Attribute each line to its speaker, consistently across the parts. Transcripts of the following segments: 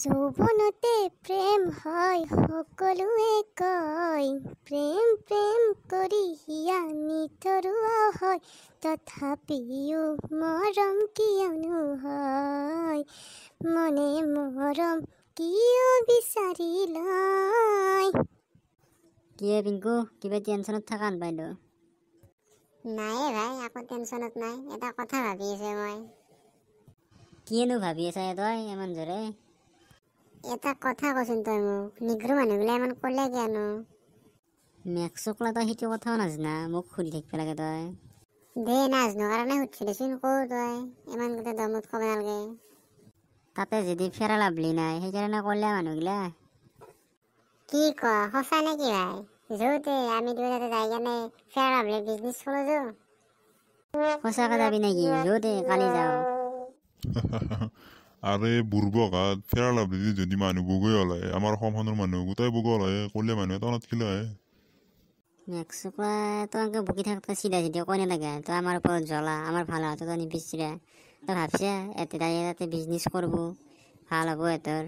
Speaker 1: যৌৱনতে প্ৰেম হয় সকলোৱে কয়, প্ৰেম প্ৰেম কৰি হিয়া নিথৰুৱা হয়, তথাপিও মৰম কিয়নো হয়, মনে মৰম কিয় বিচাৰি লয়।
Speaker 2: কিয়ে পিংকু, কিবা টেনশ্যনত থাকা হেন পাইলো।
Speaker 3: নাই ভাই, একো টেনশ্যনত নাই, এটা কথা ভাবি আছো মই।
Speaker 2: কিয়েনো ভাবি আছা তই ইমান জোৰে?
Speaker 3: এটা কথা কচোন তই মোক, নিগ্ৰো মানুহবিলাক ইমান ক'লে কিয়নো?
Speaker 2: মেক্সকলা তই সেইটো কথাও নাজানা, মোক সুধি থাকিব লাগে তই।
Speaker 3: দে নাজনো কাৰণে সুধছি দেচোন, কওঁ তই ইমান গোটেই দমত ক'ব নালাগে।
Speaker 2: তাতে যদি ফেৰা লাভলি নাই সেইকাৰণে ক'লে মানুহগিলা।
Speaker 3: কি ক সঁচা নে কি ভাই? যৌতে আমি দুই তাতে যাই কেনে ফেয়াৰ লাভলি বিজনেছ খোলো যাওঁ।
Speaker 2: সঁচাকে যাবি নেকি? য'তে কালি যাওঁ।
Speaker 4: আৰে বুৰ্বক ফেৰা লাভলি যদি মানুহ বগৈ ওলায়, আমাৰ অসমখনৰ মানুহ গোটাই বগৈ ওলায়, ক'লে মানুহে তলত কিলা হয়।
Speaker 2: মেক্সকলা তই এনেকে বকি থাকতে চিধা চিধি কৈ নালাগে, তই আমাৰ ওপৰত জ্বলা, আমাৰ ভাল হোৱাটো তই নিবিচাৰা। তই ভাবছা এতে তাতে বিজনেছ কৰিব, ভাল হ'ব এতৰ।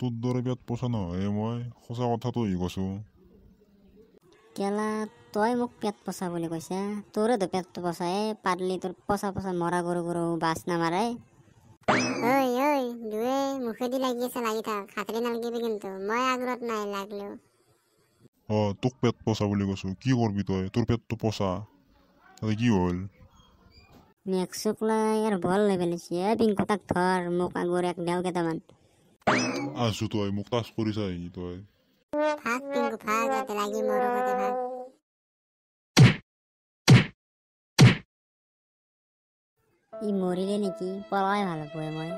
Speaker 4: তোৰ দৰে পেট পচা নহয় মই, সঁচা কথাটো কৈছো।
Speaker 2: কেলা তই মোক পেট পচা বুলি কৈছা? তোৰেতো পেটটো পচা পাৰলি তোৰ পচা পচা মৰা গৰু গৰু বাছ নামাৰে।
Speaker 3: ঐ ঐ দুয়ে মুখেদি লাগি আছে, লাগি থাক, হাতেৰে নালাগিবি কিন্তু, মই আগ্ৰত নাই লাগলেও।
Speaker 4: তোক পেট পচা বুলি কৈছো, কি কৰবি তই? তোৰ পেটটো পচা, তাতে কি হ'ল?
Speaker 2: মেক্সকলা ইয়াৰ বল লৈ পেলাইছে। পিংকু তাক ধৰ, মোক আগৰ এক দেও কেইটামান।
Speaker 4: আছো তই মোক টাচ কৰিছা তই।
Speaker 3: ভাগ পিংকু ভাগ, ইয়াতে লাগি মৰো গতে ভাগ।
Speaker 2: ই মৰিলে নেকি? পলাই ভাল হ'ব মই।